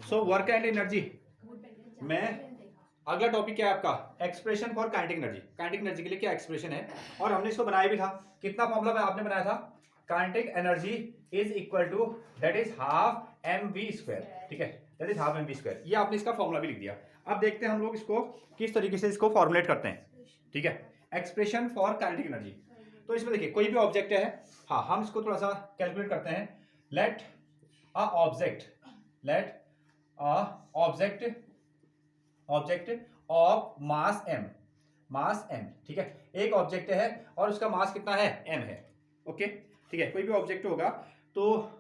So work and energy में अगला topic क्या है आपका, expression for kinetic energy. Kinetic energy के लिए क्या एक्सप्रेशन है, और हमने इसको बनाया भी था। कितना फॉर्मूला आपने बनाया था, kinetic energy is equal to that is half M V square, ठीक है, that is half M V square. ये आपने इसका फॉर्मूला भी लिख दिया। अब देखते हैं हम लोग इसको किस तरीके से इसको फॉर्मुलेट करते हैं, ठीक है, एक्सप्रेशन फॉर काइनेटिक एनर्जी। तो इसमें देखिए कोई भी ऑब्जेक्ट है, हाँ हम इसको थोड़ा सा कैलकुलेट करते हैं। Let a object, let a object of mass M, mass M, ठीक है, एक ऑब्जेक्ट है और उसका मास कितना है, एम है, ओके, ठीक है। कोई भी ऑब्जेक्ट होगा तो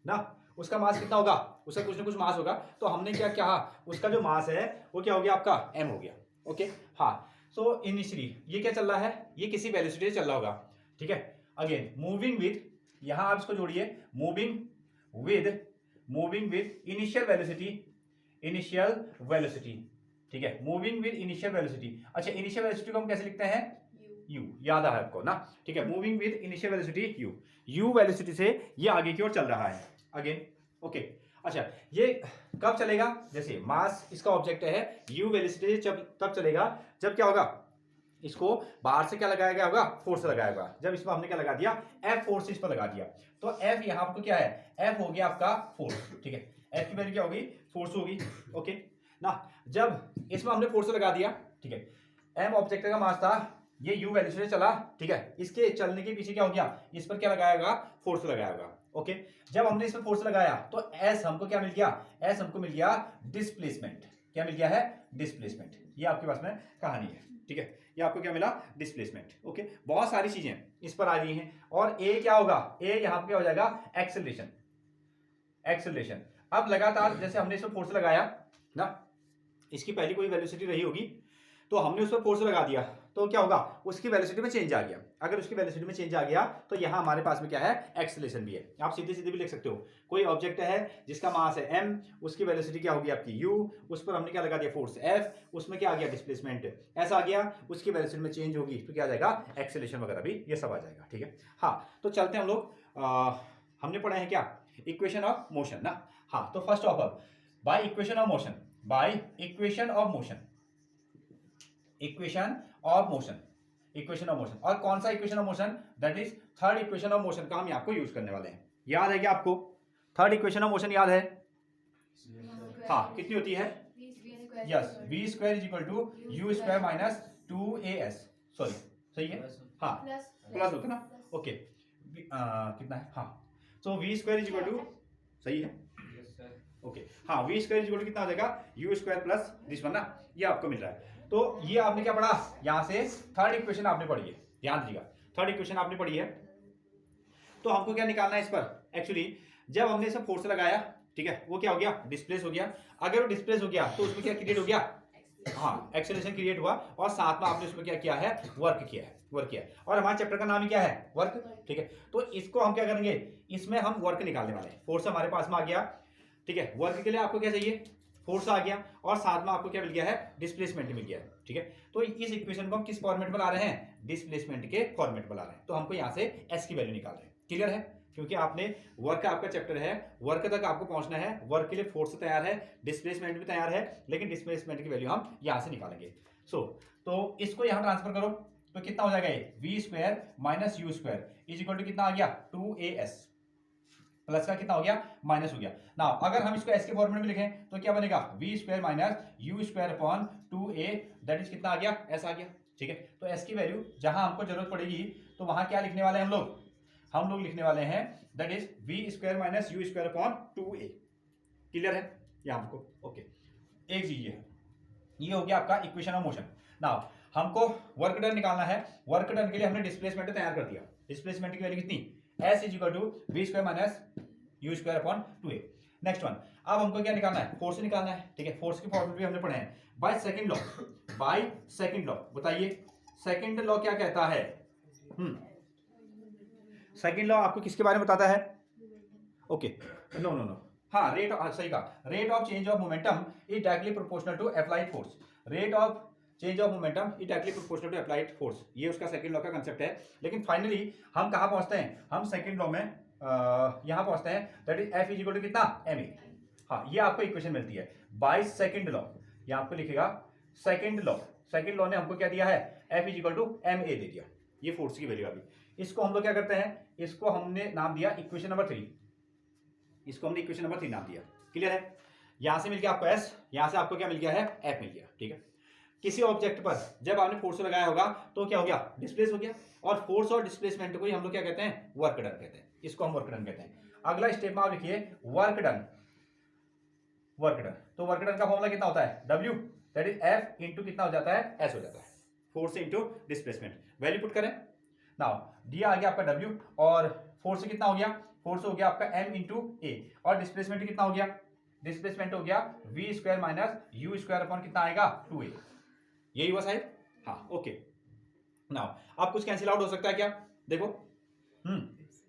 ना उसका मास कितना होगा, उसका कुछ ना कुछ मास होगा। तो हमने क्या कहा, उसका जो मास है वो क्या हो गया आपका, एम हो गया, ओके। हाँ, सो इनिशियली ये क्या चल रहा है, ये किसी वेलोसिटी से चल रहा होगा, ठीक है। अगेन मूविंग विद, यहां आप इसको जोड़िए, moving with initial velocity, initial velocity, ठीक है, मूविंग विद इनिशियल वेलोसिटी। अच्छा, इनिशियल वेलोसिटी को हम कैसे लिखते हैं, u, याद है आपको ना, ठीक है। Moving with initial velocity u velocity से ये आगे की ओर चल रहा है, अगेन, ओके। अच्छा, ये कब चलेगा, जैसे मास इसका ऑब्जेक्ट है, u वेलोसिटी से तब चलेगा जब क्या होगा, इसको बाहर से क्या लगाया गया होगा, फोर्स लगाया होगा। जब इसमें हमने क्या लगा दिया, F फोर्स इस पर लगा दिया, तो F यहाँ पर क्या है, F हो गया आपका फोर्स, ठीक है। F की वैल्यू क्या होगी, फोर्स होगी, ओके ना। जब इसमें हमने फोर्स लगा दिया, ठीक है, M ऑब्जेक्ट का मास था, ये U वैल्यू से चला, ठीक है, इसके चलने के पीछे क्या हो गया, इस पर क्या लगाया होगा, फोर्स लगाया होगा, ओके। जब हमने इस पर फोर्स लगाया तो S हमको क्या मिल गया, S हमको मिल गया डिस्प्लेसमेंट। क्या मिल गया है, डिस्प्लेसमेंट। ये आपके पास में कहानी है, ठीक है। ये आपको क्या मिला, डिस्प्लेसमेंट, ओके। बहुत सारी चीजें इस पर आ रही हैं। और ए क्या होगा, ए यहां पर क्या हो जाएगा, एक्सेलरेशन, एक्सेलरेशन। अब लगातार जैसे हमने इस पर फोर्स लगाया ना, इसकी पहली कोई वेलोसिटी रही होगी, तो हमने उस पर फोर्स लगा दिया, तो क्या होगा, उसकी वेलोसिटी में चेंज आ गया। अगर उसकी वेलोसिटी में चेंज आ गया तो यहां हमारे पास में क्या है, एक्सेलरेशन भी है। आप सीधे सीधे भी लिख सकते हो, कोई ऑब्जेक्ट है जिसका मास है m, उसकी वेलोसिटी क्या होगी आपकी u, उस पर हमने क्या लगा दिया, फोर्स f, उसमें क्या आ गया, डिस्प्लेसमेंट s आ गया, उसकी वेलोसिटी में चेंज होगी तो क्या आ जाएगा, एक्सेलरेशन वगैरह भी ये सब आ जाएगा, ठीक है। हाँ, तो चलते हैं हम लोग, हमने पढ़ा है क्या, इक्वेशन ऑफ मोशन ना। हाँ, तो first of all by equation of motion, by equation of motion, equation of motion, equation of motion. और कौन सा equation of motion, that is third equation of motion का हम आपको यूज करने वाले हैं। याद है क्या आपको, थर्ड इक्वेशन ऑफ मोशन याद है, हाँ, कितनी होती है, yes, V square is equal to U square minus 2as, sorry, सही है, हाँ, प्लस होता है ना, ओके, कितना है, हाँ, so V square is equal to, सही है, ओके, हाँ, V square is equal to कितना आ जाएगा, U square plus this one ना, ये आपको मिल रहा है। तो ये आपने क्या पढ़ा, यहां से थर्ड इक्वेशन आपने पढ़ी है, ध्यान दीजिएगा, थर्ड इक्वेशन आपने पढ़ी है। तो हमको क्या निकालना है इस पर, एक्चुअली जब हमने इसे फोर्स लगाया, ठीक है, वो क्या हो गया, डिस्प्लेस हो गया। अगर वो डिस्प्लेस हो गया तो उसमें क्या क्रिएट हो गया, हाँ, एक्सेलरेशन क्रिएट हुआ, और साथ में आपने उसमें क्या किया है, वर्क किया है, वर्क किया है। और हमारे चैप्टर का नाम ही क्या है, वर्क, ठीक है। तो इसको हम क्या करेंगे, इसमें हम वर्क निकालने वाले हैं। फोर्स हमारे पास में आ गया, ठीक है, वर्क के लिए आपको क्या चाहिए, फोर्स आ गया, और साथ में आपको क्या मिल गया है, डिस्प्लेसमेंट मिल गया है, ठीक है। तो इस इक्वेशन को हम किस फॉर्मेट में ला रहे हैं, डिस्प्लेसमेंट के फॉर्मेट में ला रहे हैं। तो हमको यहां से एस की वैल्यू निकाल रहे हैं, क्लियर है, क्योंकि आपने वर्क का आपका चैप्टर है, वर्क तक आपको पहुंचना है, वर्क के लिए फोर्स तैयार है, डिस्प्लेसमेंट भी तैयार है, लेकिन डिस्प्लेसमेंट की वैल्यू हम यहां से निकालेंगे। तो इसको यहां ट्रांसफर करो तो कितना हो जाएगा, ये V square minus U square is equal to कितना आ गया, 2as, प्लस का कितना हो गया, माइनस हो गया ना। अगर हम इसको एस के फॉर्मेट में लिखें तो क्या बनेगा, V square minus U square upon 2a, that is कितना आ गया, एस आ गया, ठीक है। तो एस की वैल्यू जहां हमको जरूरत पड़ेगी तो वहां क्या लिखने वाले हैं हम लोग लिखने वाले हैं, that is V square minus U square upon 2a, clear है यहां हमको, ओके। एक चीज ये हो गया आपका इक्वेशन ऑफ मोशन। नाउ हमको वर्क डन निकालना है, वर्क डन के लिए हमने डिस्प्लेसमेंट तैयार कर दिया, डिस्प्लेसमेंट की वैल्यू कितनी, s is equal to V square minus U square upon 2a। Next one, अब हमको क्या निकालना है, फोर्स निकालना है, ठीक है। फोर्स की फॉर्मूला भी हमने पढ़े हैं, by second law, by second law. बताइए सेकंड लॉ क्या कहता है, सेकंड लॉ आपको किसके बारे में बताता है, ओके, नो नो नो, हाँ, रेट, सही कहा, rate of change of momentum is directly proportional to applied force, rate of change of momentum is directly proportional to applied force, ये उसका सेकंड लॉ का कंसेप्ट है। लेकिन फाइनली हम कहां पहुंचते हैं, हम सेकंड लॉ में यहां पहुंचते हैं, that is F is equal to कितना, एम ए, हाँ, ये आपको इक्वेशन मिलती है बाय सेकंड लॉ। ये आपको लिखेगा सेकंड लॉ। सेकंड लॉ ने हमको क्या दिया है, F is equal to M A दे दिया। ये फोर्स की वैल्यू आ गई। इसको हम लोग क्या करते हैं, इसको हमने नाम दिया इक्वेशन नंबर 3। इसको हमने इक्वेशन नंबर 3 नाम दिया। क्लियर है? यहां से मिल गया आपको S, यहां से आपको क्या मिल गया है, F मिल गया। ठीक है, किसी ऑब्जेक्ट पर जब आपने फोर्स लगाया होगा तो क्या हो गया, डिस्प्लेस हो गया। और फोर्स और डिस्प्लेसमेंट को ही हम लोग क्या कहते हैं, वर्क डन कहते हैं। इसको हम वर्क डन कहते हैं। अगला स्टेप में आप लिखिए वर्क डन। वर्क डन, तो वर्क डन का फॉर्मूला कितना होता है, W, that is F into कितना हो जाता है, S हो जाता है, force into displacement. Value put करें। नाउ दिया आ गया आपका W, और फोर्स से कितना हो गया, फोर्स हो गया आपका M इंटू A, और डिस्प्लेसमेंट कितना हो गया, डिस्प्लेसमेंट हो गया v square minus u square upon कितना आएगा, 2a। यही हुआ साहब? हाँ, ओके। नाउ अब कुछ कैंसिल आउट हो सकता है क्या, देखो,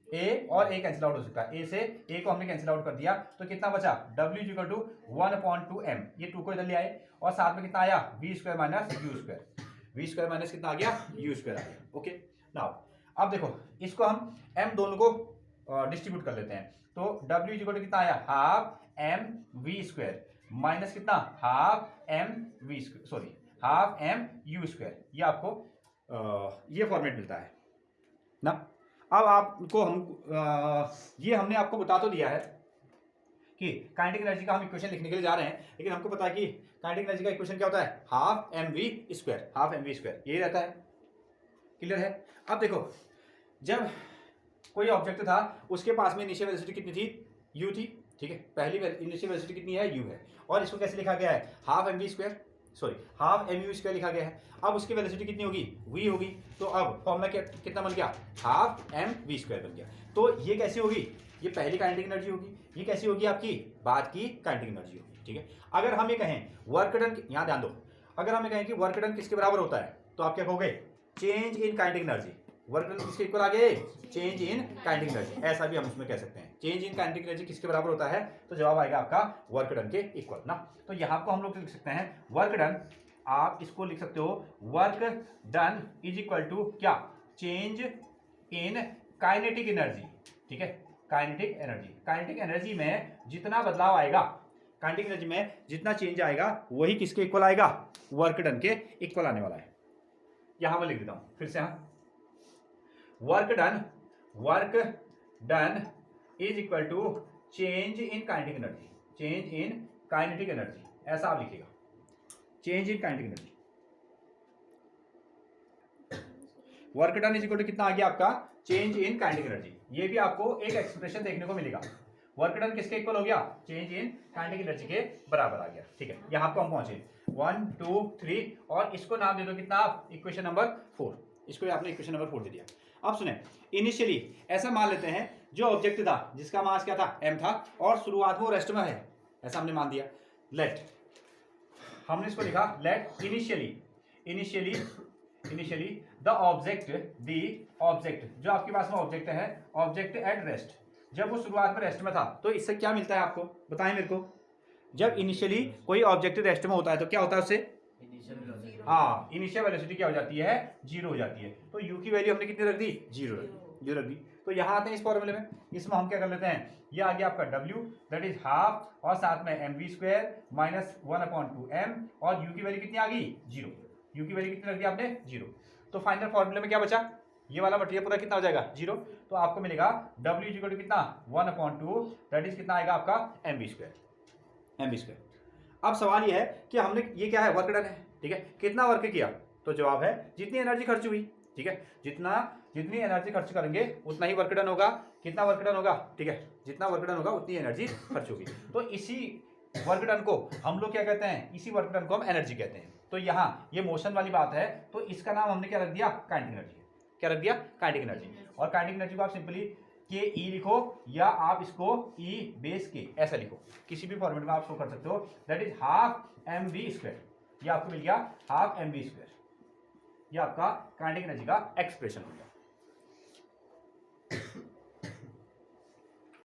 a और a कैंसिल आउट हो सकता है। a से a को हमने कैंसिल आउट कर दिया, तो कितना बचा, w is equal to 1/2m। ये 2 को इधर ले आए, और साथ में कितना आया, v square minus u square. v square minus कितना आ गया, u स्क्वायर आ गया। ओके, नाउ अब देखो, इसको हम m दोनों को डिस्ट्रीब्यूट कर लेते हैं। तो w इज इक्वल टू कितना आया, half M V square minus कितना, half M V square, sorry half M U square. ये आपको ये फॉर्मेट मिलता है ना। अब आपको ये हमने आपको बता तो दिया है कि काइनेटिक एनर्जी का हम इक्वेशन लिखने के लिए जा रहे हैं, लेकिन हमको पता है कि काइनेटिक एनर्जी का इक्वेशन क्या होता है, half M V square, half M V square, यही रहता है। क्लियर है? अब देखो, जब कोई ऑब्जेक्ट था, उसके पास में इनिशियल वेलोसिटी कितनी थी, यू थी। ठीक है, पहली इनिशियल वेलोसिटी कितनी है, यू है, और इसको कैसे लिखा गया है, half M V square, sorry half M U square लिखा गया है। अब उसकी वेलोसिटी कितनी होगी, वी होगी। तो अब फॉर्मूला कितना बन गया, हाफ एम वी स्क्वायर बन गया। तो ये कैसी होगी, ये पहली काइनेटिक एनर्जी होगी। ये कैसी होगी, आपकी बाद की काइनेटिक एनर्जी होगी। ठीक है, अगर हम ये कहें वर्क डन, यहाँ ध्यान दो, अगर हम ये कहें कि वर्क डन किसके बराबर होता है, तो आप क्या कहोगे, change in kinetic energy. Work done किसके इक्वल आ गए, चेंज इन काइनेटिक एनर्जी, ऐसा भी हम उसमें कह सकते हैं। चेंज इन काइनेटिक एनर्जी किसके बराबर होता है, तो जवाब आएगा आपका वर्क डन के इक्वल ना। तो यहाँ को हम लोग लिख सकते हैं वर्क डन, आप इसको लिख सकते हो work done is equal to क्या, चेंज इन काइनेटिक एनर्जी। ठीक है, काइनेटिक एनर्जी, काइनेटिक एनर्जी में जितना बदलाव आएगा, काइनेटिक एनर्जी में जितना चेंज आएगा, वही किसके इक्वल आएगा, वर्क डन के इक्वल आने वाला है। यहां मैं लिख देता हूं फिर से, हाँ, work done is equal to change in kinetic energy, change in kinetic energy, ऐसा आप लिखिएगा, change in kinetic energy. Work done is equal to कितना आ गया आपका, चेंज इन काइनेटिक एनर्जी। ये भी आपको एक एक्सप्रेशन देखने को मिलेगा, वर्क डन किसके इक्वल हो गया, चेंज इन काइनेटिक एनर्जी के बराबर आ गया। ठीक है, यहां पर हम पहुंचे 1 2 3, और इसको नाम दे दो कितना, आप इक्वेशन नंबर 4। इसको आपने इक्वेशन नंबर 4 दे दिया। अब सुने, इनिशियली ऐसा मान लेते हैं, जो ऑब्जेक्ट था जिसका मास क्या था, m था, और शुरुआत में वो रेस्ट में है, ऐसा हमने मान दिया। लेट, हमने इसको लिखा लेट इनिशियली द ऑब्जेक्ट, जो आपके पास में ऑब्जेक्ट है, ऑब्जेक्ट एट रेस्ट, जब वो शुरुआत में रेस्ट में था, तो इससे क्या मिलता है आपको बताएं मेरे को। जब इनिशियली कोई ऑब्जेक्ट रेस्ट में होता है तो क्या होता है उससे, हाँ, इनिशियल वेलोसिटी क्या हो जाती है, 0 हो जाती है। तो u की वैल्यू हमने कितनी रख दी, 0 रख दी। तो यहाँ आते हैं इस फॉर्मूले में, इसमें हम क्या कर लेते हैं, ये आ गया आपका w, दैट इज हाफ, और साथ में M V square minus 1/2m, और u की वैल्यू कितनी आ गई, 0। u की वैल्यू कितनी रख दी आपने, 0। तो फाइनल फॉर्मूले में क्या बचा, ये वाला मटेरियल पूरा कितना हो जाएगा, 0। तो आपको मिलेगा w इक्वल टू कितना, 1/2, दैट इज कितना आएगा आपका एम वी स्क्वायर। अब सवाल ये है कि हमने, ये क्या है, वर्क डन है। ठीक है, कितना वर्क किया, तो जवाब है जितनी एनर्जी खर्च हुई। ठीक है, जितनी एनर्जी खर्च करेंगे उतना ही वर्क डन होगा। कितना वर्क डन होगा, ठीक है, जितना वर्क डन होगा उतनी एनर्जी खर्च होगी। तो इसी वर्क डन को हम लोग क्या कहते हैं, इसी वर्क डन को हम एनर्जी कहते हैं। तो यहाँ ये मोशन वाली बात है, तो इसका नाम हमने क्या रख दिया, काइनेटिक एनर्जी। क्या रख दिया, काइनेटिक एनर्जी। और काइनेटिक एनर्जी को आप सिंपली के ई लिखो, या आप इसको ई बेस के ऐसा लिखो, किसी भी फॉर्मेट में आप शो कर सकते हो, that is half M V square. ये आपको मिल गया हाफ एम वी स्क्वायर, ये आपका काइनेटिक एनर्जी का एक्सप्रेशन हो गया।